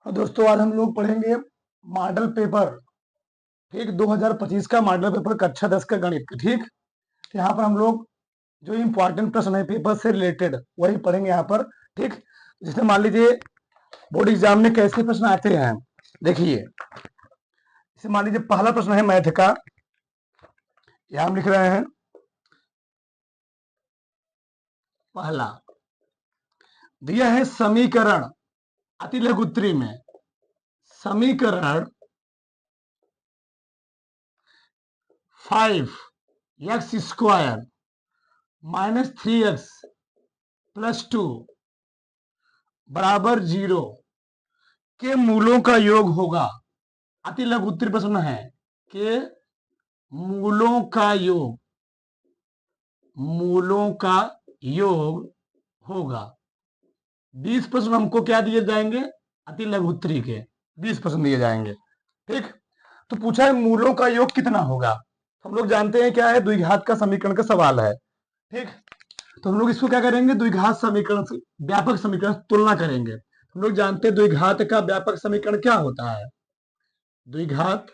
हाँ दोस्तों, आज हम लोग पढ़ेंगे मॉडल पेपर। ठीक, 2025 का मॉडल पेपर कक्षा 10 का गणित। ठीक, तो यहाँ पर हम लोग जो इम्पोर्टेंट प्रश्न है पेपर से रिलेटेड वही पढ़ेंगे यहाँ पर। ठीक, जिसमें मान लीजिए बोर्ड एग्जाम में कैसे प्रश्न आते हैं। देखिए, जैसे मान लीजिए पहला प्रश्न है मैथ का। यहाँ हम लिख रहे हैं पहला, दिया है समीकरण अति लघु उत्तरी में। समीकरण 5x² माइनस 3x प्लस 2 बराबर 0 के मूलों का योग होगा। अति लघु उत्तरी प्रश्न है कि मूलों का योग होगा। 20 प्रश्न हमको क्या दिए जाएंगे, अति लघु उत्तरी के 20 प्रश्न दिए जाएंगे। ठीक, तो पूछा है मूलों का योग कितना होगा। हम लोग जानते हैं क्या है, द्विघात का समीकरण का सवाल है। ठीक, तो हम लोग इसको क्या करेंगे, द्विघात समीकरण से व्यापक समीकरण तुलना करेंगे। हम लोग जानते हैं द्विघात का व्यापक समीकरण क्या होता है। द्विघात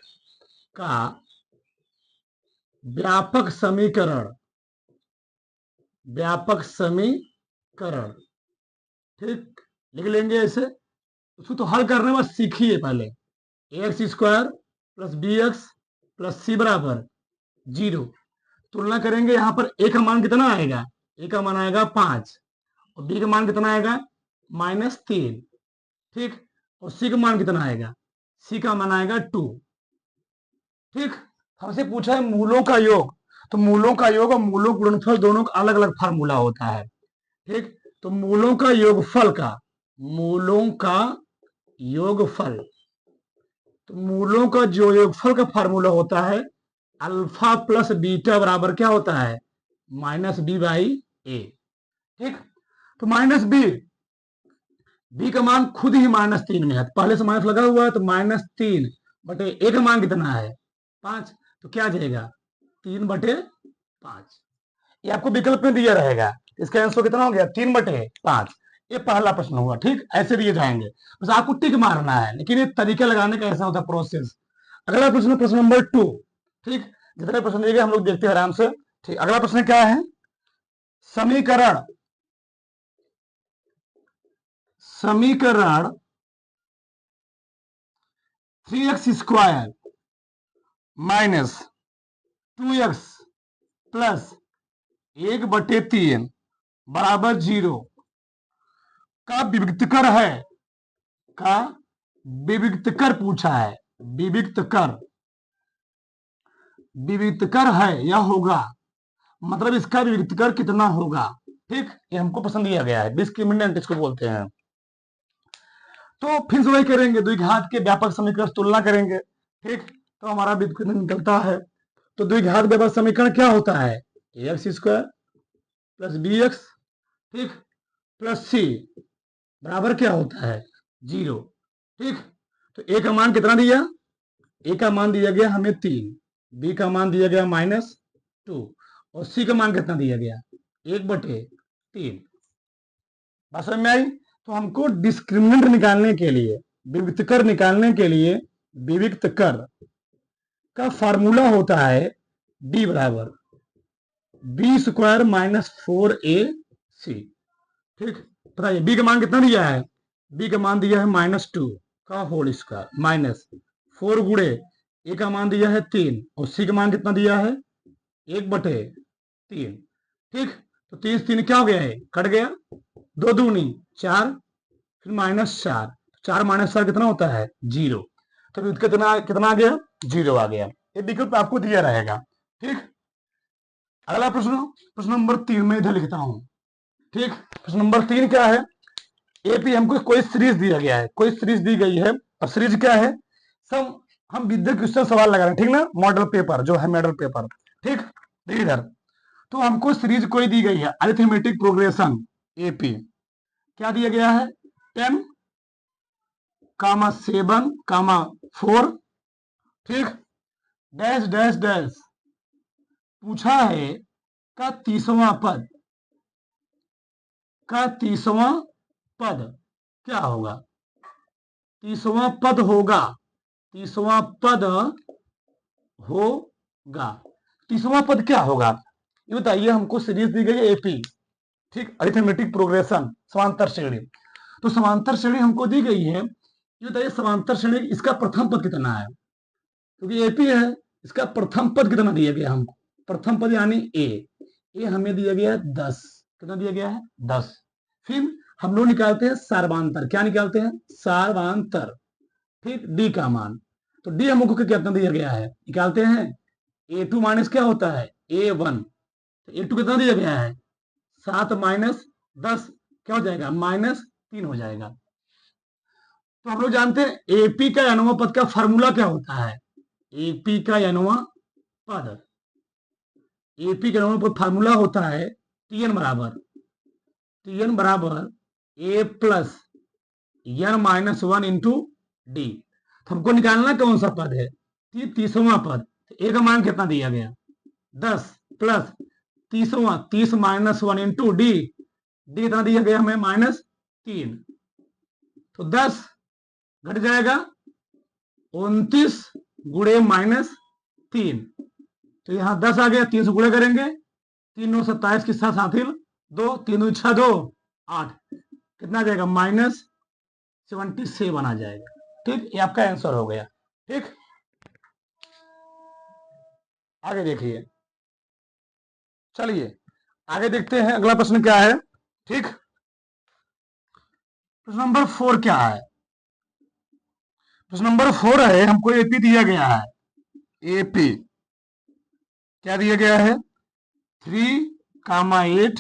का व्यापक समीकरण ठीक लिख लेंगे ऐसे। उसको तो हल करने में सीखिए पहले। ax² plus bx plus c बराबर 0। तुलना करेंगे, यहाँ पर a का मान कितना आएगा, a का मान आएगा 5 और b का मान कितना आएगा -3। ठीक, और c का मान कितना आएगा, c का मान आएगा 2। ठीक, हमसे पूछा है मूलों का योग, तो मूलों का योग और मूलों गुणनफल दोनों का अलग अलग फार्मूला होता है। ठीक, तो मूलों का योगफल तो मूलों का जो योगफल का फार्मूला होता है अल्फा प्लस बीटा बराबर क्या होता है, -b/a। ठीक, तो बी का मान खुद ही -3 में है, पहले से माइनस लगा हुआ है, तो -3 बटे ए का मान कितना है 5, तो क्या आ जाएगा 3/5। ये आपको विकल्प में दिया रहेगा। इसका आंसर कितना हो गया 3/5। ये पहला प्रश्न हुआ। ठीक, ऐसे दिए जाएंगे, बस आपको टिक मारना है, लेकिन ये तरीके लगाने का ऐसा होता है प्रोसेस। अगला प्रश्न, प्रश्न नंबर 2। ठीक, जितने प्रश्न दिए गए हम लोग देखते हैं आराम से। ठीक, अगला प्रश्न क्या है, समीकरण 3x² माइनस 2x प्लस 1/3 बराबर 0 का विविक्तकर पूछा है। विविक्तकर है या होगा, मतलब इसका विविक्तकर कितना होगा। ठीक, ये हमको पसंद दिया गया है, डिस्क्रिमिनेंट इसको बोलते हैं। तो फिर से वही करेंगे, द्विघात के व्यापक समीकरण तुलना करेंगे। ठीक, तो हमारा व्युत्पन्न निकलता है। तो द्विघात व्यापक समीकरण क्या होता है, ax² प्लस bx ठीक प्लस c बराबर क्या होता है 0। ठीक, तो a का मान कितना दिया, a का मान दिया गया हमें 3, b का मान दिया गया -2 और c का मान कितना दिया गया 1/3। बात समझ में आई। तो हमको डिस्क्रिमिनेंट निकालने के लिए, विविक्तकर निकालने के लिए, विविक्तकर का फार्मूला होता है d बराबर b² -4ac। ठीक, बताइए b का मान कितना दिया है, b का मान दिया है -2 का होल स्क्वायर माइनस 4 गुणे a का मान दिया है 3 और c का मान कितना दिया है 1/3। ठीक, तो 3 क्या हो गया है, कट गया, 2 दूनी 4, फिर -4, 4 -4 कितना होता है 0। तो कितना कितना आ गया 0 आ गया। ये विकल्प आपको दिया रहेगा। ठीक, अगला प्रश्न, प्रश्न नंबर 3 में इधर लिखता हूं। ठीक, प्रश्न नंबर 3 क्या है, एपी हमको कोई सीरीज दिया गया है, कोई सीरीज दी गई है और सीरीज क्या है, सब हम विद्या क्वेश्चन सवाल लगा रहे हैं। ठीक ना, मॉडल पेपर जो है, मॉडल पेपर। ठीक, देखिए इधर, तो हमको सीरीज कोई दी गई है अरिथमेटिक प्रोग्रेशन एपी। क्या दिया गया है 10, 7, 4 ठीक डैश डैश डैश पूछा है का 30वां पद क्या होगा। 30वां पद होगा, 30वां पद होगा। 30वां पद क्या होगा ये बताइए हमको। सीरीज दी गई है एपी, ठीक, अरिथमेटिक प्रोग्रेशन, समांतर श्रेणी। तो समांतर श्रेणी हमको दी गई है, ये बताइए समांतर श्रेणी इसका प्रथम पद कितना है, क्योंकि एपी है, इसका प्रथम पद कितना दिया गया हमको, प्रथम पद यानी ए हमें दिया गया है 10। कितना दिया गया है 10। फिर हम लोग निकालते हैं सार्वांतर, क्या निकालते हैं सार्वांतर, ठीक, डी का मान। तो डी हमको कितना दिया गया है निकालते हैं, ए2 माइनस क्या होता है ए1, तो ए2 कितना दिया गया है 7 माइनस 10 क्या हो जाएगा -3 हो जाएगा। तो हम लोग जानते हैं एपी का यानवा पद का फॉर्मूला क्या होता है, एपी का यानवा पद, एपी का यानवा पद फॉर्मूला होता है टीएन बराबर a plus n minus 1 into d. हमको निकालना कौन सा पद है 30वां पद। ए का मान कितना दिया गया 10 प्लस 30वां 30 माइनस 1 इंटू डी, डी कितना दिया गया हमें -3। तो 10 घट जाएगा 29 गुणे -3, तो यहां 10 आ गया, 3 से गुणे करेंगे 3 9 27 के साथ हाथिल 2 3 6 2 8, कितना आ जाएगा -77 आ जाएगा। ठीक, ये आपका आंसर हो गया। ठीक, आगे देखिए, चलिए आगे देखते हैं अगला प्रश्न क्या है। ठीक, प्रश्न नंबर 4 क्या है, प्रश्न नंबर 4 है, हमको एपी दिया गया है, एपी क्या दिया गया है 3, 8,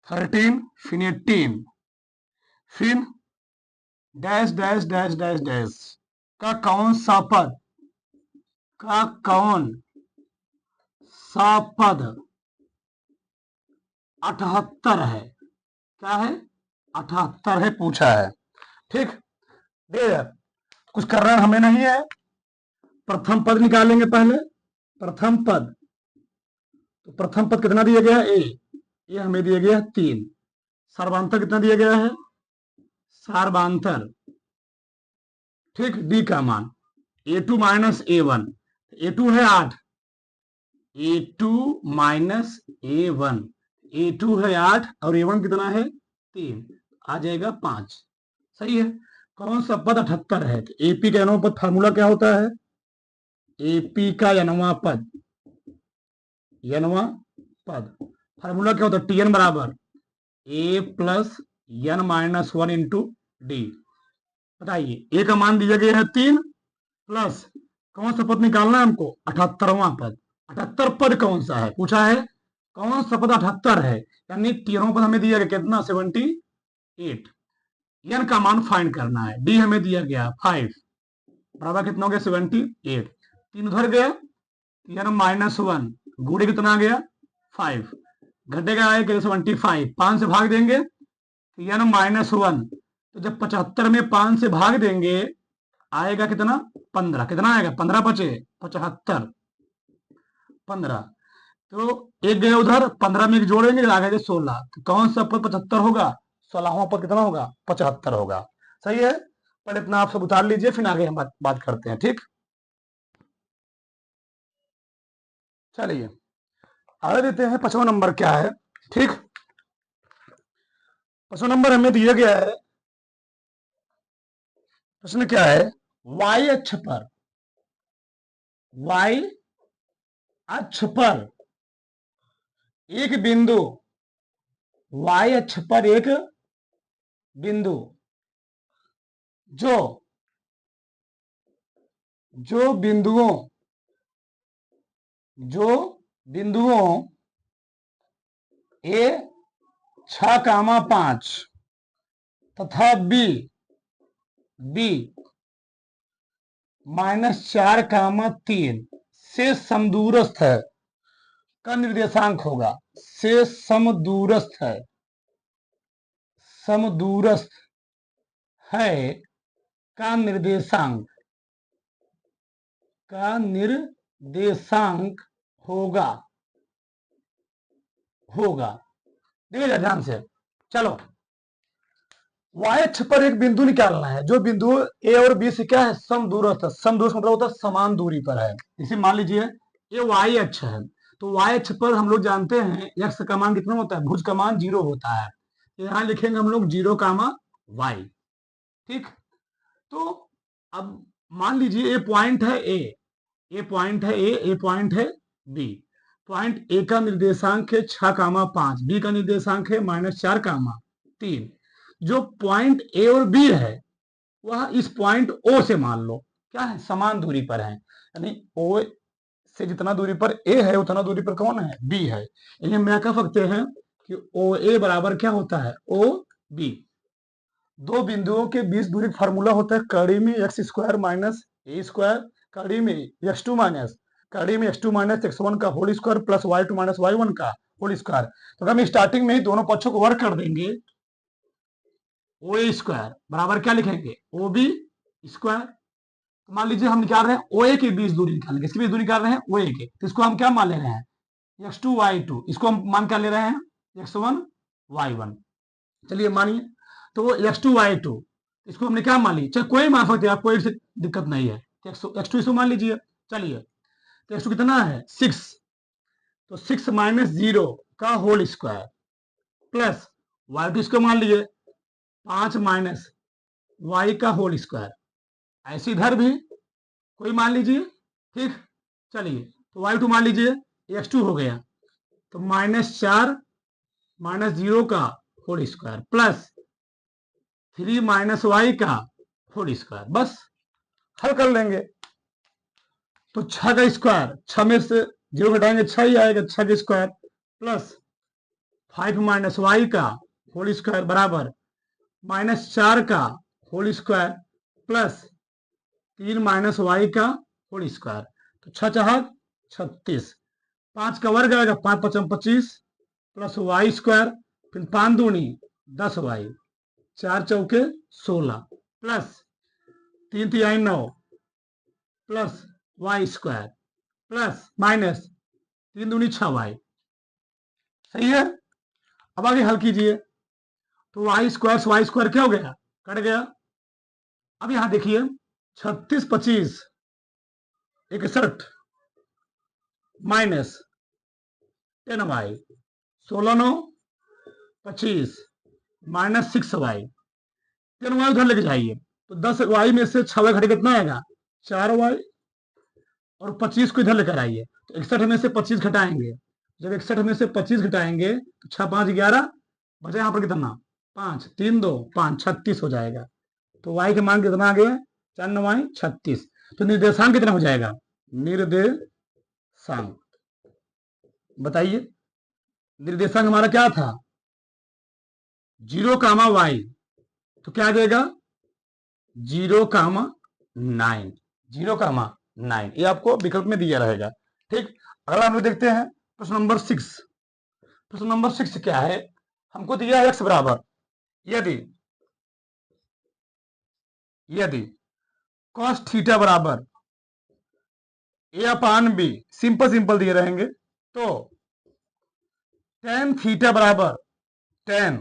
13, फिर 18, फिर dash dash dash dash dash का कौन सा पद, का कौन सा पद 78 है, क्या है 78 है पूछा है। ठीक, देखिए कुछ करना हमें नहीं है, प्रथम पद निकालेंगे पहले, प्रथम पद, तो प्रथम पद कितना दिया गया है ए हमें दिया गया है 3, सर्वांतर कितना दिया गया है सार्वांतर, ठीक, डी का मान ए2 माइनस ए1, ए2 है 8, ए2 माइनस ए1, ए2 है 8 और ए1 कितना है 3, आ जाएगा 5। सही है, कौन सा पद 78 है, तो एपी का यानवा पद फार्मूला क्या होता है, एपी का यानवा पद, यानवा पद फार्मूला क्या होता है टीएन बराबर a plus n minus 1 into d. बताइए ए का मान दिया गया है 3 प्लस कौन सा पद निकालना है हमको 78वां पद। 78 पद कौन सा है पूछा है, कौन सा पद 78 है, यानी 13वां पद हमें दिया गया कितना 78, एन का मान फाइंड करना है, डी हमें दिया गया 5 बराबर कितना हो गया 78, 3 उधर गया एन माइनस 1 गुणे कितना आ गया 5, घटेगा आएगा 75, 5 से भाग देंगे एन माइनस 1, तो जब 75 में 5 से भाग देंगे आएगा कितना 15, कितना आएगा 15 बचे 75 15, तो एक गए उधर 15 में एक जोड़ेंगे आ गए 16, तो कौन सा पद 75 होगा 16वां पद कितना होगा 75 होगा। सही है, पर इतना आप सब उतार लीजिए फिर आगे हम बात करते हैं। ठीक, चलिए आगे देते हैं 5वां नंबर क्या है। ठीक, 5वां नंबर हमें दिया गया है, प्रश्न क्या है y अक्ष पर, y अक्ष पर एक बिंदु, y अक्ष पर एक बिंदु जो जो बिंदुओं ए 6,5 तथा बी -4,3 से समदूरस्थ है का निर्देशांक होगा, से समदूरस्थ है, समदूरस्थ है का निर्देशांक, का निर्देशांक होगा, होगा। देखिए ध्यान से, चलो y अक्ष पर एक बिंदु निकालना है, जो बिंदु a और b से क्या है, समदूरस्थ है। समदूरस्थ मतलब होता है समान दूरी पर है। इसे मान लीजिए ये y अक्ष है, तो y अक्ष पर हम लोग जानते हैं x का मान कितना होता है, भुज का मान 0 होता है। यहां लिखेंगे हम लोग 0 कामा y। ठीक, तो अब मान लीजिए ये पॉइंट है a, ये पॉइंट है a, ये पॉइंट है b। पॉइंट a का निर्देशांक है 6,5, b का निर्देशांक है -4,3। जो पॉइंट ए और बी है वह इस पॉइंट ओ से मान लो क्या है, समान दूरी पर है। यानी ओ से जितना दूरी पर ए है उतना दूरी पर कौन है, बी है। यानी हम कह सकते हैं कि ओ ए बराबर क्या होता है, ओ बी। दो बिंदुओं के बीच दूरी फार्मूला होता है कड़ी में एक्स स्क्वायर माइनस ए स्क्वायर, कड़ी में x2 माइनस, कड़ी में x2 माइनस x1 का whole square plus y2 minus y1 का होल स्क्वायर। तो हम स्टार्टिंग में ही दोनों पक्षों को वर्क कर देंगे, ओ ए स्क्वायर बराबर क्या लिखेंगे, ओ बी स्क्वायर। तो मान लीजिए हम निकाल रहे हैं ओ ए के बीच दूरी निकालेंगे, इसके बीच दूरी निकाल रहे हैं ओ ए के, तो इसको हम क्या मान ले रहे हैं, x2 y2, इसको हम मान क्या ले रहे हैं, x1 y1। चलिए मानिए, तो वो x2 y2 इसको हमने क्या मान ली, चाहे कोई मान सकते हैं आप, कोई दिक्कत नहीं है। x2 इसको मान लीजिए। चलिए, तो x2 कितना है 6, तो 6 माइनस 0 का होल स्क्वायर प्लस y2 इसको मान लिए 5 माइनस y का होल स्क्वायर। ऐसे इधर भी कोई मान लीजिए। ठीक, चलिए, तो y2 मान लीजिए, x2 हो गया, तो -4 माइनस 0 का whole square plus 3 minus y का होल स्क्वायर। बस हल कर लेंगे। तो 6 का स्क्वायर, 6 में से 0 घटाएंगे 6 ही आएगा, 6 का स्क्वायर प्लस 5 माइनस वाई का होल स्क्वायर बराबर -4 का whole square plus 3 minus y का होल स्क्वायर। तो 6 चार 36, 5 का वर्ग आएगा 5 पचम 25 प्लस वाई स्क्वायर, फिर 5 दूनी 10 वाई, 4 चौके 16 प्लस 3 तिहाई 9 plus y square plus minus 3 दूनी 6 वाई। सही है। अब आगे हल कीजिए, तो वाई स्क्वायर से वाई स्क्वायर क्या हो गया, कट गया। अब यहां देखिए 36 25 61 minus 10 y, 16 9 25 minus 6 y, 10 y उधर लेके जाइए, तो 10 वाई में से 6 वाई घटे कितना आएगा, 4 वाई, और 25 को इधर लेकर आइए, तो 61 में से 25 घटाएंगे। जब 61 में से 25 घटाएंगे तो 6 5 11 बचा यहाँ पर कितना, 5 3 2 5 36 हो जाएगा। तो y के मान कितना आ गया, 4 9 वाई 36। तो निर्देशांक कितना हो जाएगा, निर्देशांक बताइए, निर्देशांक हमारा क्या था 0 कामा y, तो क्या आ जाएगा 0 कामा 9, 0 कामा 9, ये आपको विकल्प में दिया रहेगा। ठीक, अगला हम लोग देखते हैं प्रश्न नंबर 6। प्रश्न नंबर 6 क्या है, हमको दिया है x बराबर, यदि यदि cos थीटा बराबर a upon b, simple simple दिए रहेंगे, तो tan थीटा बराबर tan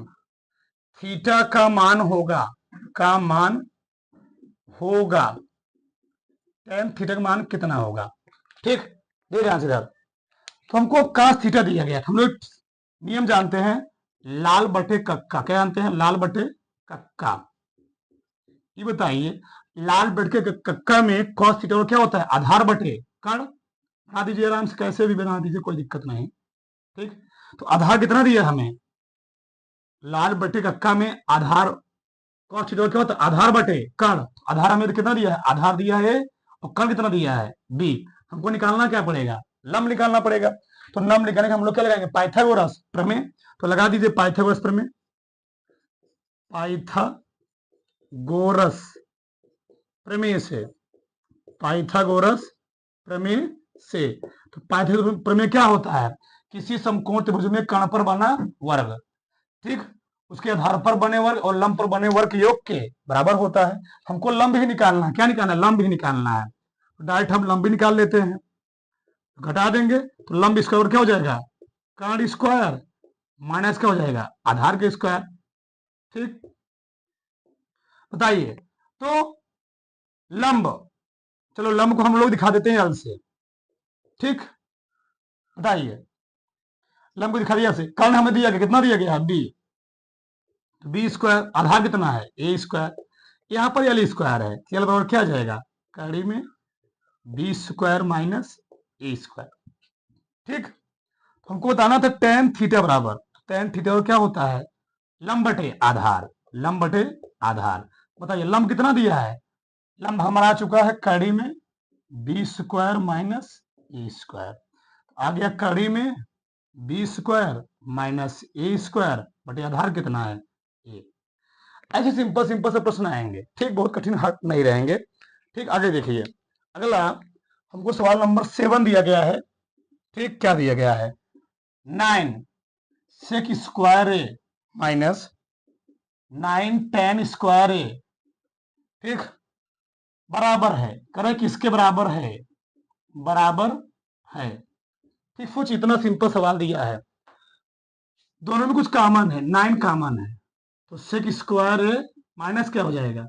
थीटा का मान होगा, का मान होगा, tan थीटा का मान कितना होगा। ठीक, देख ध्यान से इधर, तो हमको cos थीटा दिया गया, हम लोग नियम जानते हैं लाल बटे कक्का, क्या जानते हैं, लाल बटे कक्का। ये बताइए लाल बटे कक्का में cos थीटा क्या होता है, आधार बटे कर्ण। बना दीजिए आराम से, कैसे भी बना दीजिए, कोई दिक्कत नहीं। ठीक, तो आधार कितना दिया हमें, लाल बटे कक्का में आधार cos थीटा क्या होता है, आधार बटे कर्ण। आधार हमें कितना दिया है, आधार दिया है, और कर्ण कितना दिया है b। हमको निकालना क्या पड़ेगा, लंब निकालना पड़ेगा। तो लंब निकालने का हम लोग क्या लगाएंगे, पाइथागोरस प्रमेय। तो लगा दीजिए पाइथागोरस प्रमेय, पाइथागोरस प्रमेय से, पाइथागोरस प्रमेय से। तो पाइथागोरस प्रमेय क्या होता है, किसी समकोण त्रिभुज में कर्ण पर बना वर्ग, ठीक, उसके आधार पर बने वर्ग और लंब पर बने वर्ग योग के बराबर होता है। हमको लंब ही निकालना है, क्या निकालना है, लंब ही निकालना है। तो डायरेक्ट हम लंब भी निकाल लेते हैं, घटा देंगे तो लंब स्क्वायर क्या हो जाएगा, कर्ण स्क्वायर माइनस क्या हो जाएगा, आधार के स्क्वायर। ठीक, बताइए। तो लंब, चलो लंब को हम लोग दिखा देते हैं यल से। ठीक, बताइए, लंब को दिखा दिया से, कर्ण हमें दिया गया, कितना दिया गया है? बी। तो बी स्क्वायर, आधार कितना है? ए स्क्वायर। यहाँ पर एल स्क्वायर है, एल बराबर क्या आ जाएगा? कड़ी में बी स्क्वायर माइनस ए स्क्वायर। ठीक, तो हमको बताना था टेन थीटा बराबर, टेन थीटा और क्या होता है? लंब बटे आधार, लंब बटे आधार। बताइए लंब कितना दिया है? लंब हमारा आ चुका है कड़ी में बी स्क्वायर माइनस ए स्क्वायर, आ गया कड़ी में बी स्क्वायर माइनस ए स्क्वायर बटे आधार कितना है? ए। ऐसे सिंपल सिंपल से प्रश्न आएंगे, ठीक, बहुत कठिन हार्ड नहीं रहेंगे। ठीक, आगे देखिए, अगला हमको सवाल नंबर 7 दिया गया है। ठीक, क्या दिया गया है? 9 सेक स्क्वायर ए माइनस 9 टेन स्क्वायर ए, ठीक, बराबर है, करें किसके बराबर है? बराबर है। ठीक, सोच, इतना सिंपल सवाल दिया है, दोनों में कुछ कॉमन है, 9 कॉमन है, तो सेक स्क्वायर ए माइनस क्या हो जाएगा?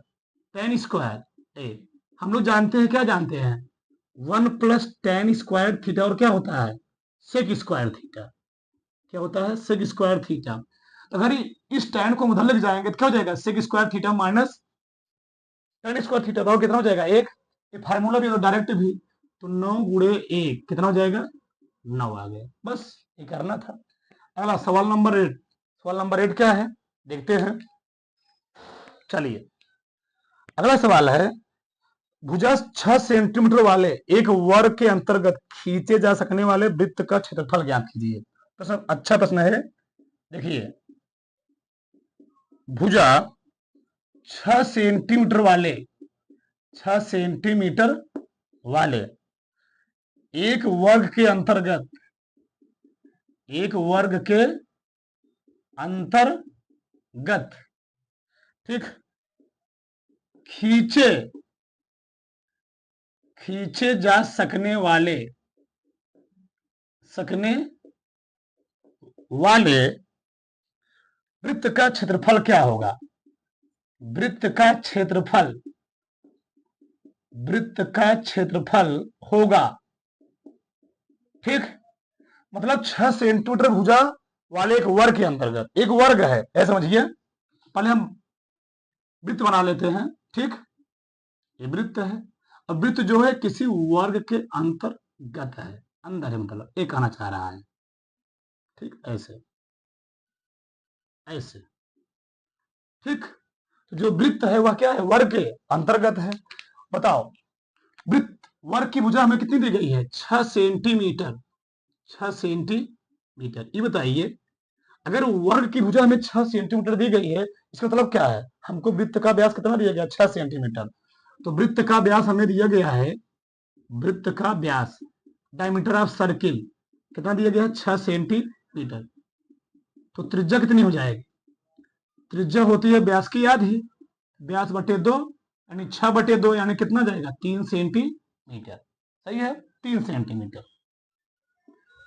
टेन स्क्वायर ए। हम लोग जानते हैं, क्या जानते हैं? 1 प्लस टेन स्क्वायर थीटा और क्या होता है? Sec square theta. क्या होता है? Sec square theta. तो अगर इस टेन को उधर लेके जाएंगे तो क्या हो जाएगा? Sec square theta minus ten square theta, तो कितना हो जाएगा? एक। ये फार्मूला भी, डायरेक्ट भी, तो 9 गुणे 1 कितना हो जाएगा? 9 आ गया। बस ये करना था। अगला सवाल नंबर 8, सवाल नंबर 8 क्या है देखते हैं। चलिए, अगला सवाल है, भुजा 6 सेंटीमीटर वाले एक वर्ग के अंतर्गत खींचे जा सकने वाले वृत्त का क्षेत्रफल ज्ञात कीजिए। प्रश्न अच्छा प्रश्न है, देखिए, भुजा 6 सेंटीमीटर वाले, 6 सेंटीमीटर वाले एक वर्ग के अंतर्गत, एक वर्ग के अंतर्गत, ठीक, खींचे, खींचे जा सकने वाले, सकने वाले वृत्त का क्षेत्रफल क्या होगा? वृत्त का क्षेत्रफल, वृत्त का क्षेत्रफल होगा, ठीक, मतलब 6 सेंटीमीटर भुजा वाले एक वर्ग के अंतर्गत, एक वर्ग है ऐसा समझिए। पहले हम वृत्त बना लेते हैं। ठीक, ये वृत्त है, अब वृत्त जो है किसी वर्ग के अंतर्गत है, अंदर है, मतलब ये कहना चाह रहा है। ठीक, ऐसे ऐसे, ठीक, तो जो वृत्त है वह क्या है? वर्ग के अंतर्गत है। बताओ, वृत्त वर्ग की भुजा हमें कितनी दी गई है? 6 सेंटीमीटर, 6 सेंटीमीटर। ये बताइए, अगर वर्ग की भुजा हमें 6 सेंटीमीटर दी गई है, इसका मतलब क्या है? हमको वृत्त का व्यास कितना दिया गया? 6 सेंटीमीटर। तो वृत्त का व्यास हमें दिया गया है, वृत्त का व्यास, डायमीटर ऑफ सर्किल कितना दिया गया है? 6 सेंटीमीटर। तो त्रिज्या कितनी हो जाएगी? त्रिज्या होती है व्यास की आधी, व्यास बटे 2, यानी 6 बटे 2, यानी कितना जाएगा? 3 सेंटीमीटर। सही है, 3 सेंटीमीटर,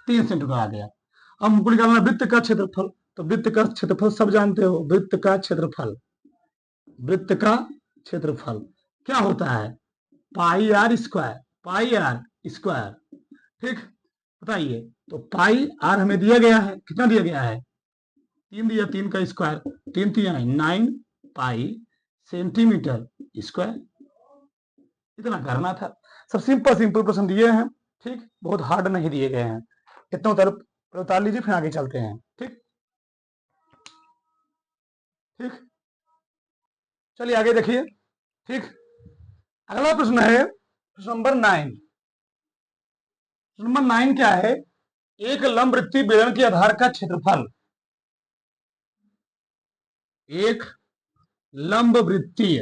3 सेंटीमीटर आ गया। अब हमको निकालना वृत्त का क्षेत्रफल, तो वृत्त का क्षेत्रफल सब जानते हो, वृत्त का क्षेत्रफल, वृत्त का क्षेत्रफल क्या होता है? Pi r square, pi r square. ठीक, बताइए, तो पाई आर हमें दिया गया है, कितना दिया गया है? 3 दिया, 3 का स्क्वायर, 3 3 9 पाई सेंटीमीटर स्क्वायर। इतना करना था, सब सिंपल सिंपल प्रश्न दिए हैं। ठीक, बहुत हार्ड नहीं दिए गए हैं। इतना उतार लीजिए, फिर आगे चलते हैं। ठीक, ठीक, चलिए आगे देखिए। ठीक, अगला प्रश्न है प्रश्न नंबर 9। नंबर 9 क्या है? एक लंबवृत्तीय बेलन के आधार का क्षेत्रफल, एक लंबवृत्तीय,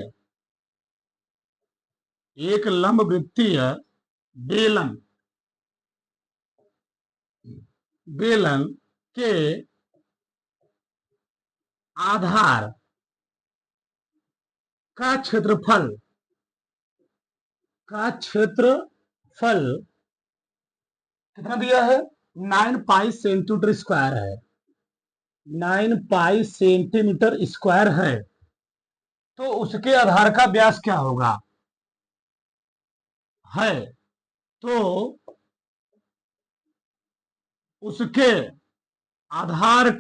एक लंबवृत्तीय बेलन, बेलन के आधार का क्षेत्रफल, का क्षेत्रफल कितना दिया है? 9 पाई सेंटीमीटर स्क्वायर है, 9 पाई सेंटीमीटर स्क्वायर है। तो उसके आधार का व्यास क्या होगा, है तो उसके आधार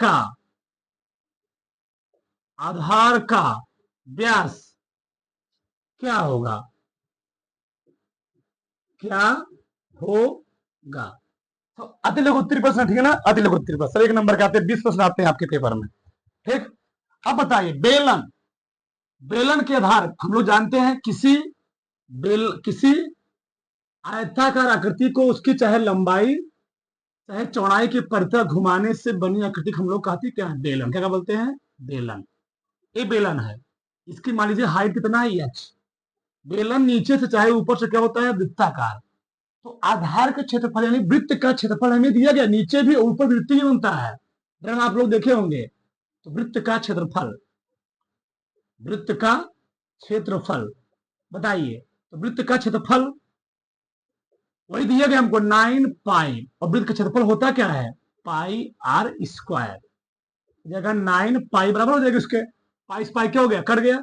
का व्यास क्या होगा, क्या होगा। तो अति लघु उत्तरीय प्रश्न, ठीक है ना, अति लघु उत्तरीय प्रश्न 1 नंबर के आते हैं, 20 प्रश्न आते हैं आपके पेपर में। ठीक, अब बताइए बेलन, बेलन के आधार हम लोग जानते हैं किसी आयताकार आकृति को उसकी चाहे लंबाई चाहे चौड़ाई की परिधि घुमाने से बनी आकृति हम लोग कहते हैं क्या, बेलन। क्या बोलते हैं, बेलन। ये बेलन है, इसकी मान लीजिए हाइट कितना है, h। बेलन नीचे से चाहे ऊपर से क्या होता है, वृत्ताकार। तो आधार का क्षेत्रफल यानी वृत्त का क्षेत्रफल हमें दिया गया, नीचे भी ऊपर वृत्त ही बनता है, अगर आप लोग देखे होंगे। तो वृत्त का क्षेत्रफल बताइए। तो वृत्त का क्षेत्रफल वही दिया गया हमको 9 पाई, और वृत्त का क्षेत्रफल होता क्या है, पाई आर स्क्वायर। जगह 9 पाई बराबर हो जाएगा उसके, पाई पाई क्या हो गया, कट गया,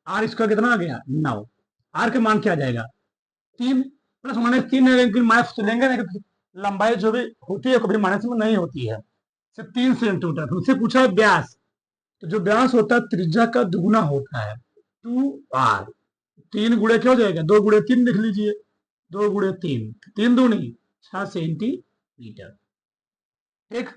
आर स्क्वायर कितना आ गया 9। आर के मान क्या आ जाएगा 3 प्लस माइनस 3 है, लेकिन माइनस लेंगे ना, लंबाई जो भी होती है कभी माइनस में नहीं होती है, सिर्फ 3 सेंटीमीटर। उनसे पूछा व्यास, तो जो व्यास होता है त्रिज्या का दुगुना होता है 2r। 3 गुणे क्या हो जाएगा, 2 गुणे 3 लिख लीजिए, 2 गुणे 3, 3 दूनी 6 सेंटीमीटर। ठीक,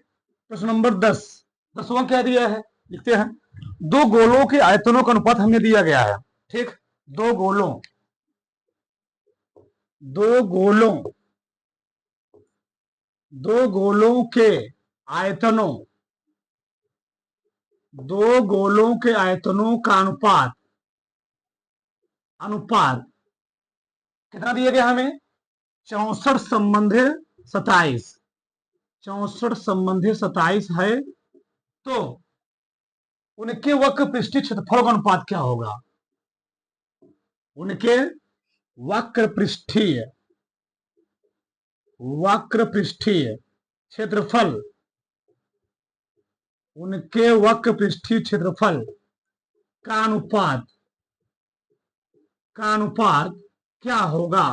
प्रश्न नंबर 10, 10वां क्या दिया है, लिखते हैं। दो गोलों के आयतनों का अनुपात हमें दिया गया है। ठीक, दो गोलों के आयतनों का अनुपात कितना दिया गया हमें, 64 संबंधी 27, 64 संबंधी 27 है। तो उनके वक्र पृष्ठीय क्षेत्रफल का अनुपात क्या होगा, उनके वक्र पृष्ठीय क्षेत्रफल, उनके वक्र पृष्ठीय क्षेत्रफल का अनुपात क्या होगा,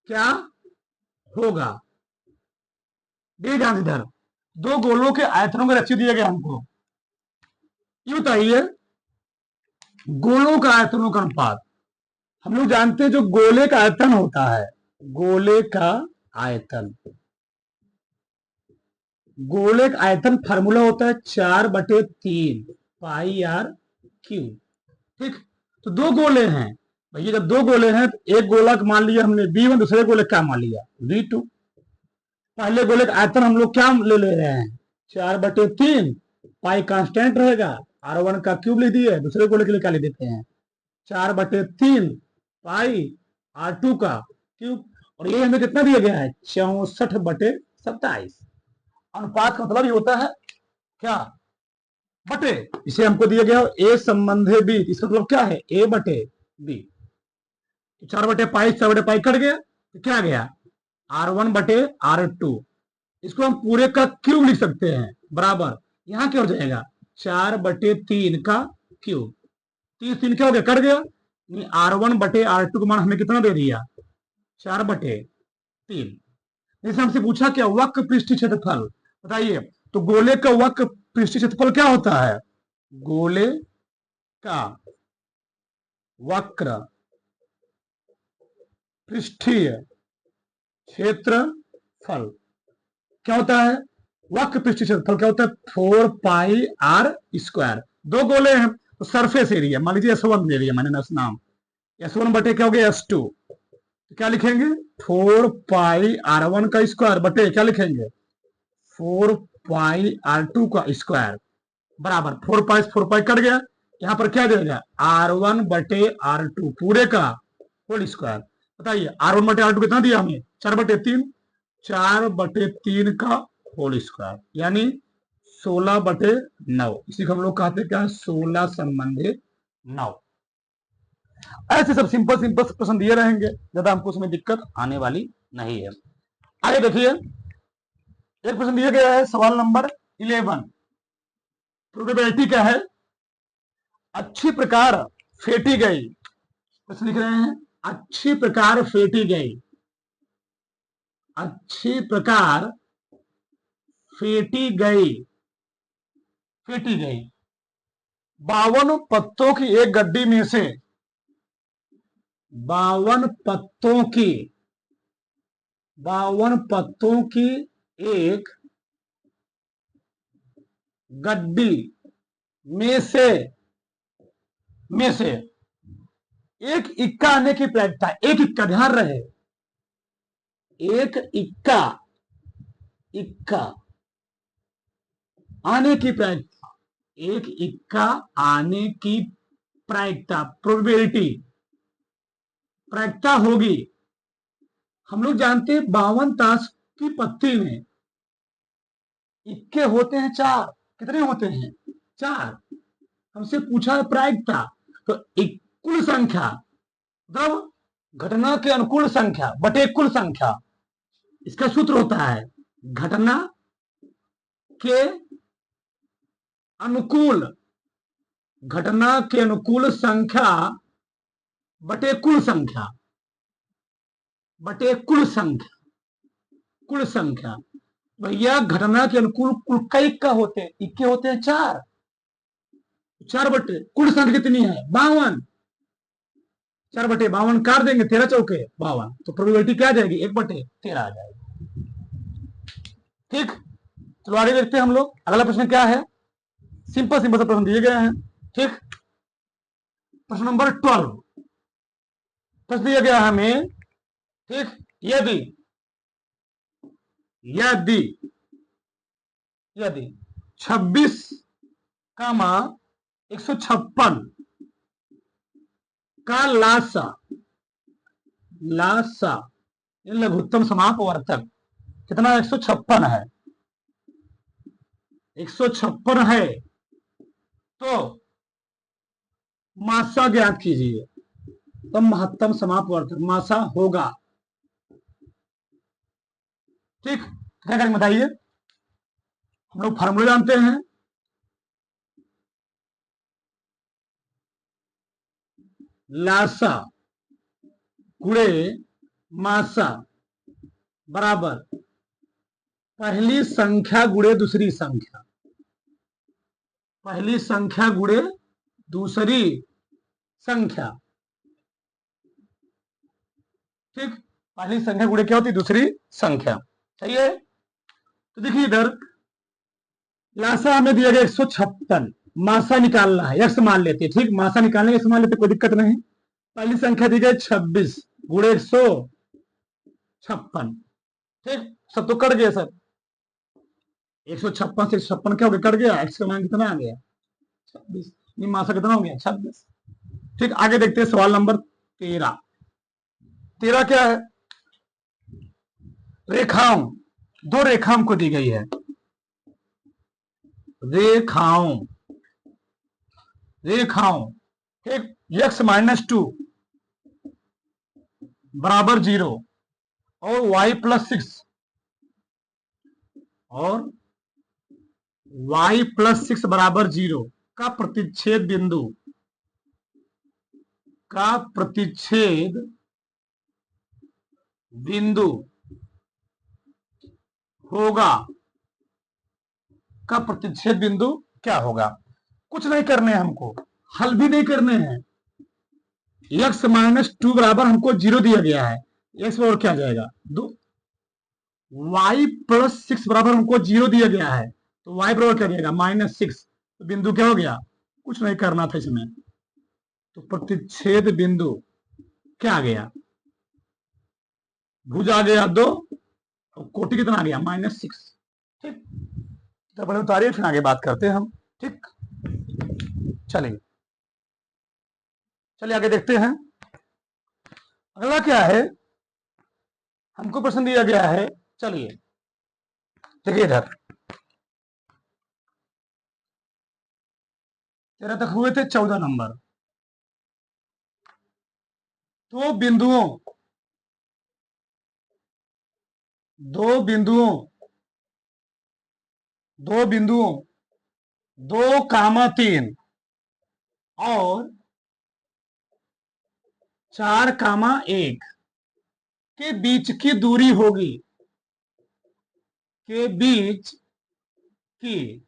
ध्यान से इधर दो गोलों के आयतनों का रेशियो दिया गया हमको। ये बताइए गोलों का आयतनों का अनुपात, हम लोग जानते हैं जो गोले का आयतन होता है, गोले का आयतन फार्मूला होता है 4/3 पाई आर क्यूब। ठीक, तो दो गोले हैं भैया, जब दो गोले हैं तो एक गोला मान लिया हमने V1, दूसरे गोले क्या मान लिया V2। पहले गोले का आयतन हम लोग क्या ले रहे हैं 4/3, पाई कांस्टेंट रहेगा, R1 का क्यूब लिख दिए, दूसरे गोले के लिए क्या लिख देते हैं 4/3 पाई R2 का क्यूब। और ये हमें कितना दिया गया है 64/27। अनुपात का मतलब ये होता है क्या, बटे, इसे हमको दिया गया ए संबंधी बी, इसका मतलब क्या है A/B। 4/पाई 4/पाई कट गया, तो क्या गया R1/R2। इसको हम पूरे का क्यूब लिख सकते हैं, बराबर यहां क्या हो जाएगा 4/3 का क्यूब। 3 क्या हो गया, कट गया, R1/R2 का मान हमें कितना दे दिया 4/3। जैसे हमसे पूछा क्या वक्र पृष्ठीय क्षेत्रफल बताइए। तो गोले का वक्र पृष्ठीय क्षेत्रफल क्या होता है, गोले का वक्र पृष्ठीय क्षेत्रफल क्या होता है, वक्र पृष्ठीय क्षेत्रफल क्या होता है 4 पाई आर स्क्वायर। दो गोले हैं तो सरफेस एरिया मान लीजिए S1 ले लिया मैंने नाम, S1 बटे क्या हो गया S2, तो क्या लिखेंगे 4 पाई R1 का स्क्वायर बटे क्या लिखेंगे 4 पाई R2 का स्क्वायर, बराबर 4 पाई कट गया, यहां पर क्या देगा R1/R2 पूरे का होल स्क्वायर। बताइए R1/R2 कितना दिया हमें 4/3, 4/3 का होल स्क्वायर यानी 16/9। इसी को हम लोग कहते हैं क्या 16 संबंधी 9। ऐसे सब सिंपल प्रश्न दिए रहेंगे, ज्यादा हमको उसमें दिक्कत आने वाली नहीं है। आगे देखिए एक प्रश्न दिया गया है सवाल नंबर 11, प्रोबेबिलिटी क्या है, अच्छी प्रकार फेंटी गई, कुछ लिख रहे हैं, अच्छी प्रकार फेंटी गई, अच्छी प्रकार फेंटी गई, फेंटी गई। 52 पत्तों की एक गड्डी में से, 52 पत्तों की, 52 पत्तों की एक गड्डी में से, में से एक इक्का आने की प्रायिकता, एक इक्का, ध्यान रहे, एक इक्का, इक्का आने की प्रायिकता, एक इक्का आने की प्रायिकता, प्रोबेबिलिटी, प्रायिकता होगी। हम लोग जानते हैं 52 ताश की पत्ती में इक्के होते हैं 4, कितने होते हैं? 4। हमसे पूछा है प्रायिकता, तो कुल संख्या, मतलब घटना के अनुकूल संख्या बटे कुल संख्या, इसका सूत्र होता है घटना के अनुकूल, घटना के अनुकूल संख्या बटे कुल संख्या, बटे कुल संख्या, कुल संख्या। भैया घटना के अनुकूल कुल कई इक्का होते हैं? इक्के होते हैं 4, 4 बटे कुल संख्या कितनी है? 52। 4 बटे 52 काट देंगे, 13 चौके 52, तो प्रोबेबिलिटी क्या आ जाएगी? 1/13 आ जाएगी। ठीक, चलो आगे देखते हैं हम लोग। अगला प्रश्न क्या है? सिंपल सिंपल सा प्रश्न दिए गए हैं। ठीक, प्रश्न नंबर 12 प्रश्न दिया गया है हमें। ठीक, यदि यदि यदि 26 कामा 156 का लासा, लासा लघुत्तम समापवर्तक कितना? 156 है, 156 है, तो मासा ज्ञात कीजिए, तब महत्तम समापवर्तक मासा होगा। ठीक, क्या करेंगे बताइए? हम लोग फार्मूला जानते हैं, लासा गुणे मासा बराबर पहली संख्या गुणे दूसरी संख्या, पहली संख्या गुणे दूसरी संख्या। ठीक, पहली संख्या गुणे क्या होती? दूसरी संख्या। सही है? तो देखिए इधर लासा हमें दिया गया 156, मासा निकालना है, यक्स मान लेते हैं। ठीक, मासा निकालने यक्स मान लेते, कोई दिक्कत नहीं। पहली संख्या दी गई 26 गुणे 156। ठीक, सब तो कट गया सर, 156 से 156 क्या हो गया? कट गया। एक्स का मान कितना आ गया? 26। नहीं, मासा कितना हो गया? 26। ठीक, आगे देखते हैं सवाल नंबर 13। 13 क्या है? रेखाओं, दो रेखाओं को दी गई है, रेखाओं, रेखाओं। ठीक, x-2 बराबर 0 और y+6 और y+6 बराबर 0 का प्रतिच्छेद बिंदु, का प्रतिच्छेद बिंदु होगा, का प्रतिच्छेद बिंदु क्या होगा? कुछ नहीं करने हैं हमको, हल भी नहीं करने हैं। x-2 बराबर हमको 0 दिया गया है, x बराबर क्या जाएगा? 2। y+6 बराबर हमको 0 दिया गया है, तो y बराबर क्या दिएगा? -6। तो बिंदु क्या हो गया? कुछ नहीं करना था इसमें, तो प्रतिच्छेद बिंदु क्या आ गया? भुज आ गया 2 और कोटि कितना आ गया? -6। ठीक, तो पहले उतारिए, फिर आगे बात करते हैं हम। ठीक, चलिए चलिए आगे देखते हैं। अगला क्या है? हमको प्रश्न दिया गया है, चलिए देखिए इधर 13 तक हुए थे, 14 नंबर। दो बिंदुओं, दो बिंदुओं, दो बिंदुओं 2, 3 और 4,1 के बीच की दूरी होगी, के बीच की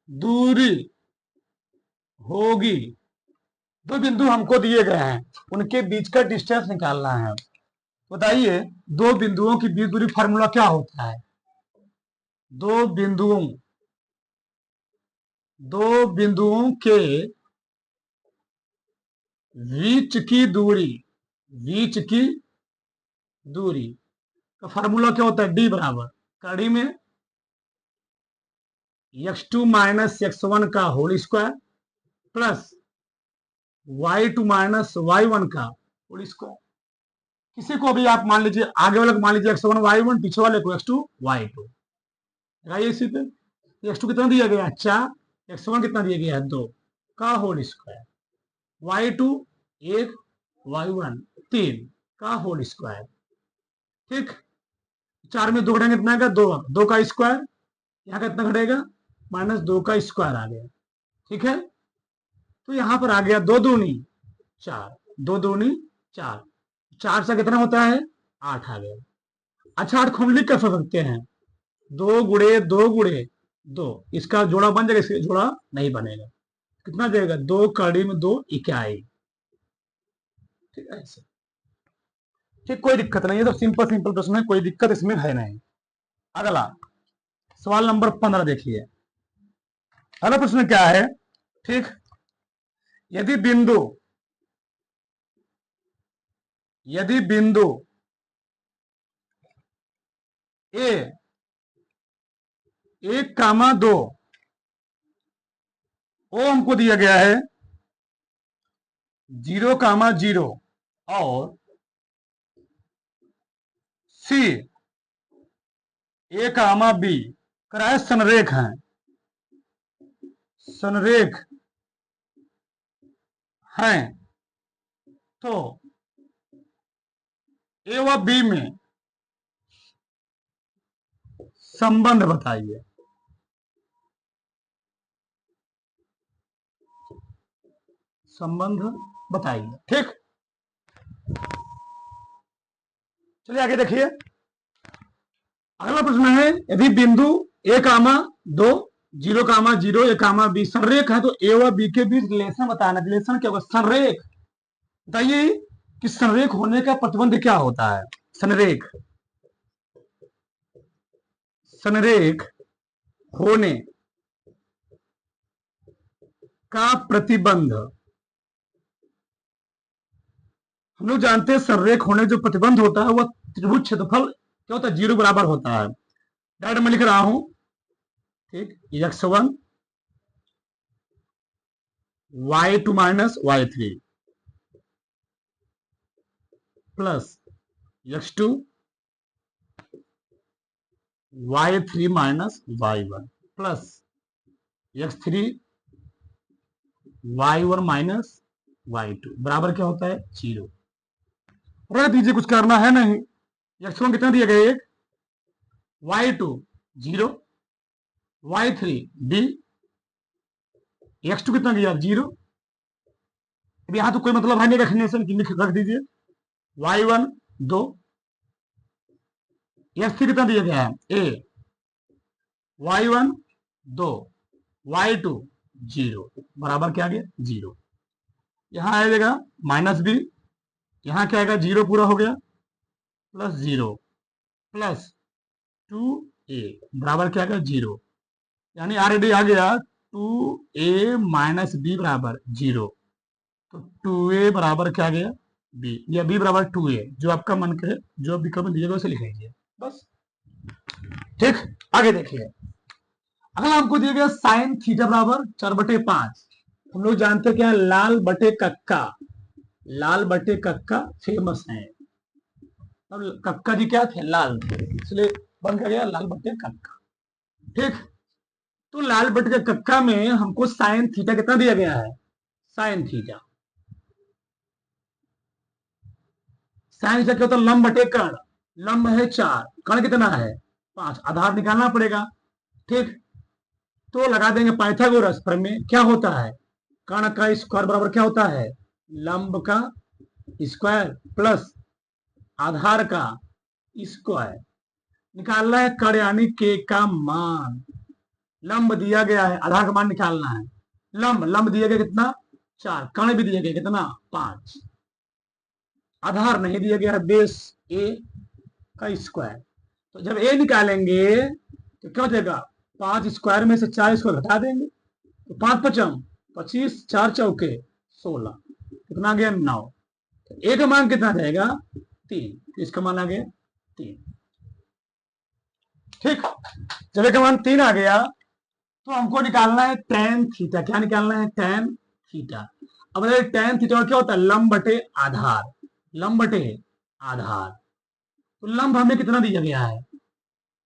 दूरी होगी। दो बिंदु हमको दिए गए हैं, उनके बीच का डिस्टेंस निकालना है। बताइए दो बिंदुओं की बीच दूरी फार्मूला क्या होता है? दो बिंदुओं के बीच की दूरी का फार्मूला क्या होता है? डी बराबर कड़ी में x2 माइनस x1 का whole square plus y2 minus y1 का होल स्क्वायर। किसी को भी आप मान लीजिए, आगे वाले को मान लीजिए x1 y1, पीछे वाले को x2 y2। लगाइए इसी पे। x2 कितना दिया गया है? 4। x1 कितना दिया गया है? 2 का होल स्क्वायर। y2 1, y1 3 का होल स्क्वायर। ठीक, 4 में 2 घटेंगे कितना आएगा? 2 का स्क्वायर। यहाँ का कितना घटेगा? -2 का स्क्वायर आ गया। ठीक है, तो यहां पर आ गया 2 दूनी 4, 2 दूनी 4, 4 से कितना होता है? 8 आ गया। अच्छा, 8 को हम लिख कर सकते हैं 2 गुणे 2 गुणे 2, इसका जोड़ा बन जाएगा, इसका जोड़ा नहीं बनेगा। कितना जाएगा? 2 कड़ी में 2 इकाई। ठीक है, ऐसे। ठीक, कोई दिक्कत नहीं है, तो सिंपल प्रश्न है, कोई दिक्कत इसमें है नहीं। अगला सवाल नंबर 15 देखिए। अगला प्रश्न क्या है? ठीक, यदि बिंदु ए 1,2 वो हमको दिया गया है 0,0 और सी A,B कराए संरेख हैं, तो ए व बी में संबंध बताइए। ठीक, चलिए आगे देखिए। अगला प्रश्न है, यदि बिंदु A,2 0,0 A,B संरेख है, तो ए व बी के बीच रिलेशन बताना। रिलेशन क्या होगा? संरेख। बताइए कि संरेख होने का प्रतिबंध क्या होता है? संरेख होने का प्रतिबंध, हम लोग जानते हैं संरेख होने जो प्रतिबंध होता है वह त्रिभुज क्षेत्रफल क्या होता है? 0 बराबर होता है। डायरेक्ट मैं लिख रहा हूं, ठीक, x1 y2 minus y3 plus x2 y3 minus y1 plus x3 y1 minus y2 बराबर क्या होता है? 0। रख दीजिए, कुछ करना है नहीं। x1 कितना दिया गया? 1, y2 0, y3 d, x2 कितना दिया? 0। अब यहां तो कोई मतलब है नहीं रखने से, रख दीजिए y1 2, x3 कितना दिया गया है? a, y1 2, y2 0 बराबर क्या आ गया? 0। यहां आएगा -b, यहां क्या आएगा? 0 पूरा हो गया प्लस 0 प्लस 2a बराबर क्या आ गया? 0। यानी ऑलरेडी आ गया 2a माइनस b बराबर 0। तो 2a बराबर क्या आ गया? b, या b बराबर 2a, जो आपका मन करे, जो विकल्प में दिएगा उसे लिख लीजिए बस। ठीक, आगे देखिए। अगला हमको दिया गया साइन थीटा बराबर 4/5। हम लोग जानते हैं क्या? लाल बटे कक्का फेमस है। अब कक्का जी क्या थे? लाल थे, इसलिए बन गया लाल बटे कक्का। ठीक, तो लाल बटे कक्का में हमको साइन थीटा कितना दिया गया है? साइन थीटा क्या होता है? लंब बटे कर्ण। लंब है 4, कर्ण कितना है? 5, आधार निकालना पड़ेगा। ठीक, तो लगा देंगे पाइथागोरस प्रमेय। क्या होता है? कर्ण का स्क्वायर बराबर क्या होता है? लंब का स्क्वायर प्लस आधार का स्क्वायर। निकालना है कर्ण यानी के का मान। लंब दिया गया है, आधार का मान निकालना है। लंब दिया गया कितना? 4। कर्ण भी दिया गया कितना? 5। आधार नहीं दिया गया है, बेस ए का स्क्वायर। तो जब ए निकालेंगे तो क्या हो जाएगा? 5 स्क्वायर में से 4 स्क्वायर घटा देंगे तो 5 पचम 25, 4 चौके 16, कितना आ गया? 9। तो ए का मान कितना जाएगा? 3। तो इसका मान आ गया 3। ठीक, जब ए का मान 3 आ गया तो हमको निकालना है tan थीटा। क्या निकालना है? tan theta. अब tan थीटा क्या होता है? लंब बटे आधार। लंब बटे आधार। तो लंब हमें कितना दिया गया है?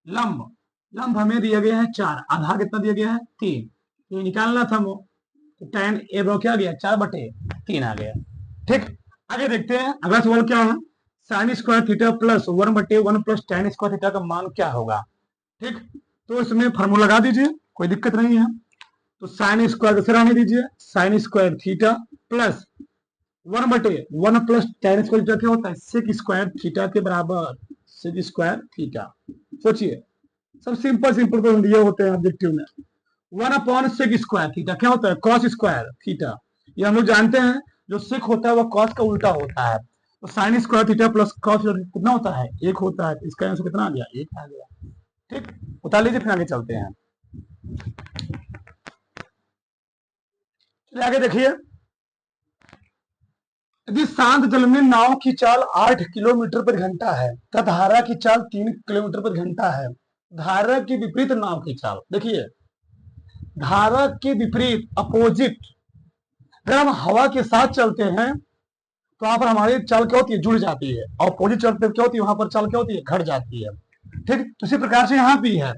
लंब हमें दिया गया है 4। आधार कितना दिया गया है? 3। तो ये निकालना था वो। तो tan ए बराबर क्या आ गया? 4 बटे 3 आ गया। ठीक, आगे देखते हैं अगला सवाल क्या है। साइन स्क्वायर थीटा प्लस 1 बटे 1 प्लस tan स्क्वायर थीटा का मान क्या होगा? ठीक, तो इसमें फार्मूला लगा दीजिए, कोई दिक्कत नहीं है। तो साइन स्क्वायर कैसे रहने दीजिए? साइन स्क्वायर थीटा प्लस 1 बटे 1 प्लस tan स्क्वायर थीटा क्या होता है? सेक स्क्वायर थीटा के बराबर। Sec square theta. सोचिए, सब सिंपल क्वेश्चन दिए होते हैं ऑब्जेक्टिव में। 1 अपॉन सेक स्क्वायर थीटा क्या होता है? Cos square theta. ये हम लोग जानते हैं, जो सेक होता है वो कॉस का उल्टा होता है। तो sine square theta plus cos कितना होता है? 1 होता है। तो इसका आंसर कितना आ गया? 1 आ गया। ठीक, उतार लीजिए, फिर आगे चलते हैं। चलिए आगे देखिए। यदि शांत जल में नाव की चाल 8 किलोमीटर पर घंटा है तथा धारा की चाल 3 किलोमीटर पर घंटा है, धारा के विपरीत नाव की चाल। देखिए, धारा के विपरीत अपोजिट, अगर हम हवा के साथ चलते हैं तो वहां पर हमारी चाल क्या होती है? जुड़ जाती है। अपोजिट चलते क्या होती है? वहां पर चाल क्या होती है? घट जाती है। ठीक, तो इसी प्रकार से यहां भी है।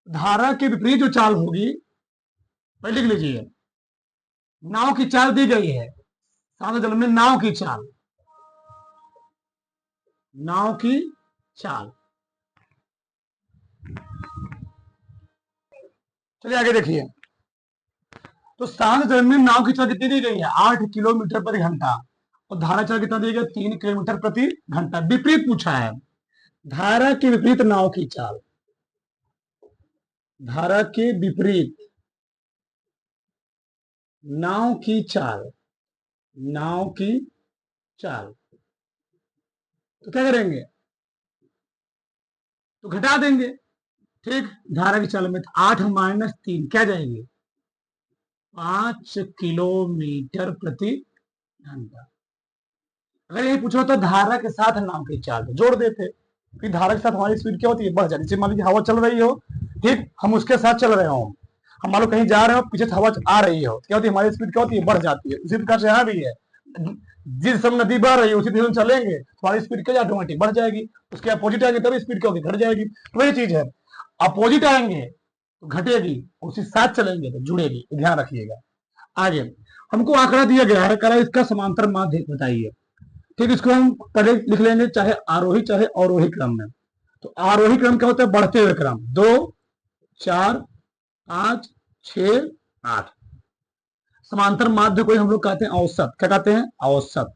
धारा के विपरीत जो चाल होगी, पहले लिख लीजिए। नाव की चाल दी गई है, शांत जल में नाव की चाल, नाव की चाल। चलिए आगे देखिए। तो शांत जल में नाव की चाल कितनी दी गई है? 8 किलोमीटर प्रति घंटा। और धारा चाल कितना दी गई? 3 किलोमीटर प्रति घंटा। विपरीत पूछा है, धारा के विपरीत नाव की चाल। धारा के विपरीत नाव की चाल, नाव की चाल। तो क्या करेंगे? तो घटा देंगे। ठीक, धारा की चाल में 8 माइनस 3 क्या जाएंगे? 5 किलोमीटर प्रति घंटा। अगर यही पूछो तो धारा के साथ नाव की चाल तो जोड़ देते, कि धारा के साथ हमारी स्पीड क्या होती है? बढ़ जाती है। जैसे मान लीजिए हवा चल रही हो, ठीक, हम उसके साथ चल रहे हो, हम मान लो कहीं जा रहे हो, पीछे से हवा आ रही हो, क्या होती है? हमारी स्पीड क्या होती है? बढ़ जाती है। उसी प्रकार से यहाँ भी है, जिस समय नदी बढ़ रही है उसी दिशा में चलेंगे तो हमारी स्पीड क्या ऑटोमेटिक बढ़ जाएगी। उसके अपोजिट आएंगे तभी स्पीड क्या होगी? घट जाएगी। तो वही चीज है, अपोजिट आएंगे तो घटेगी, उसी साथ चलेंगे तो जुड़ेगी। ध्यान रखिएगा। आगे हमको आंकड़ा दिया गया है, कह इसका समांतर माध्य बताइए। ठीक, इसको हम पहले लिख लेंगे, चाहे आरोही चाहे अवरोही क्रम में। तो आरोही क्रम क्या होता है? बढ़ते हुए क्रम। 2, 4, 5, 6, 8। समांतर माध्य को हम लोग कहते हैं औसत। क्या कहते हैं? औसत।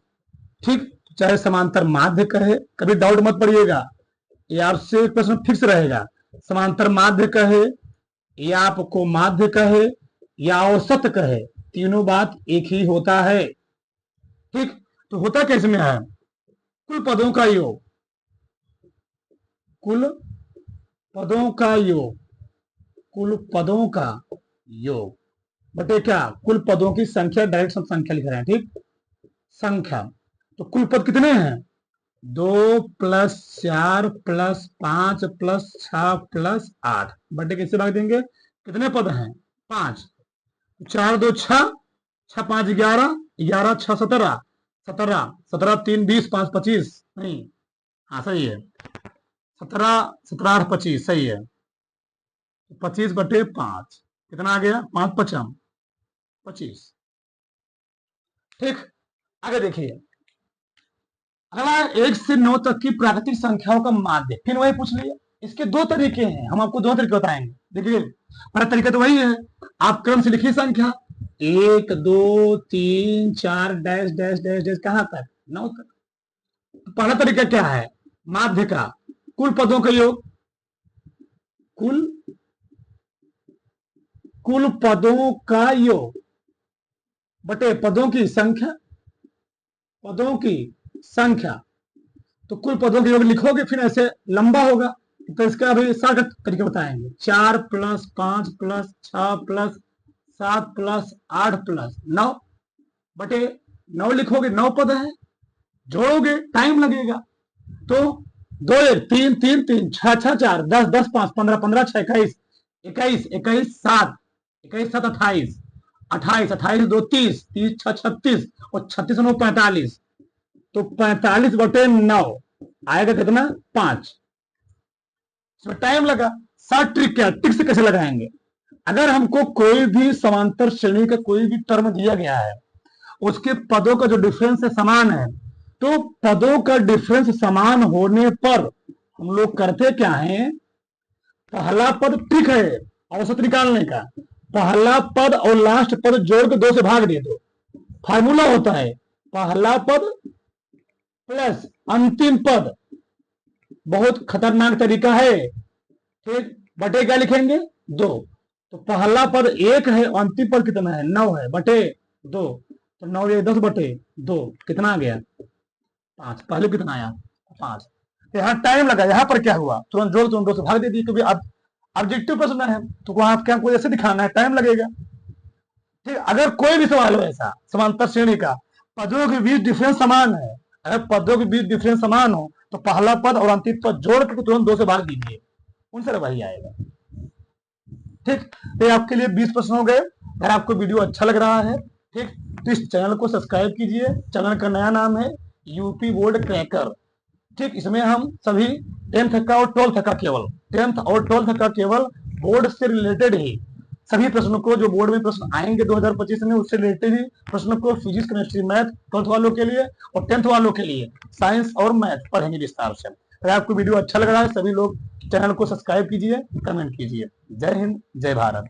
ठीक, चाहे समांतर माध्य कहे, कभी डाउट मत पड़िएगा, ये आपसे प्रश्न फिक्स रहेगा। समांतर माध्य कहे या आपको माध्य कहे या औसत कहे, तीनों बात एक ही होता है। ठीक, तो होता कैसे में है? कुल पदों का योग, कुल पदों का योग, कुल पदों का योग बटे क्या? कुल पदों की संख्या। डायरेक्ट सब संख्या लिख रहे हैं। ठीक, संख्या। तो कुल पद कितने हैं? 2 प्लस 4 प्लस 5 प्लस 6 प्लस 8 बटे किससे भाग देंगे? कितने पद हैं? 5। 4 2 6, 6 5 11, 11 6 17, 17 17 3 20, 5 25, नहीं, हाँ सही है, 17 17 8 25 सही है। 25 बटे 5 कितना आ गया? 5 पचम 25। ठीक, आगे देखिए। अगला 1 से 9 तक की प्राकृतिक संख्याओं का माध्य। फिर वही पूछ लिया। इसके 2 तरीके हैं, हम आपको 2 तरीके बताएंगे। देखिए, पहला तरीका तो वही है, आप क्रम से लिखिए संख्या 1 2 3 4 डैश डैश डैश डैश कहां तक 9 तक। तो पहला तरीका क्या है, माध्य का, कुल पदों का योग, कुल कुल पदों का योग बटे पदों की संख्या, पदों की संख्या। तो कुल पदों के योग लिखोगे फिर ऐसे लंबा होगा, तो इसका अभी शॉर्टकट तरीके बताएंगे। 4 + 5 + 6 + 7 + 8 + 9 बटे 9 लिखोगे, 9 पद है, जोड़ोगे टाइम लगेगा। तो 2 1 3 3 3 6 6 4 10 10 5 15 15 6 21 21 21 7 21 7 28 28 28 2 30 30 6 36 और 36 9 45। तो 45 बटे 9 आएगा कितना 5। इसमें टाइम लगा। शॉर्ट ट्रिक क्या, ट्रिक से कैसे लगाएंगे, अगर हमको कोई भी समांतर श्रेणी का कोई भी टर्म दिया गया है, उसके पदों का जो डिफरेंस है समान है, तो पदों का डिफरेंस समान होने पर हम लोग करते क्या है, पहला पद ट्रिक है औसत निकालने का, पहला पद और लास्ट पद जोड़ के 2 से भाग दे दो। फार्मूला होता है पहला पद प्लस अंतिम पद, बहुत खतरनाक तरीका है। ठीक, बटे क्या लिखेंगे 2। तो पहला पद 1 है, अंतिम पद कितना है 9 है, बटे 2। तो 9 ये 10 बटे 2 कितना आ गया 5। पहले कितना आया 5। तो यहाँ टाइम लगा, यहाँ पर क्या हुआ तुरंत जोड़ तुरंत 2 से भाग दे दी, क्योंकि अब ऑब्जेक्टिव प्रश्न है तो वहां क्या कोई ऐसे दिखाना है, टाइम लगेगा। ठीक, अगर कोई भी सवाल हो ऐसा समांतर श्रेणी का, पदों के बीच डिफरेंस समान है, अगर पदों के बीच डिफरेंस समान हो तो पहला पद और अंतिम पद जोड़ के तुरंत 2 से भाग दीजिए, उनसे वही आएगा। ठीक, तो आपके लिए 20 प्रश्न हो गए। अगर आपको वीडियो अच्छा लग रहा है, ठीक, तो इस चैनल को सब्सक्राइब कीजिए। चैनल का नया नाम है यूपी बोर्ड क्रैकर। ठीक, इसमें हम सभी 10th का और 12th का केवल 10th और 12th का केवल बोर्ड से रिलेटेड ही सभी प्रश्नों को, जो बोर्ड में प्रश्न आएंगे 2025 में, उससे रिलेटेड ही प्रश्नों को फिजिक्स केमिस्ट्री मैथ 12th वालों के लिए और 10th वालों के लिए साइंस और मैथ पढ़ेंगे विस्तार से। अगर आपको वीडियो अच्छा लग रहा है, सभी लोग चैनल को सब्सक्राइब कीजिए, कमेंट कीजिए। जय हिंद, जय भारत।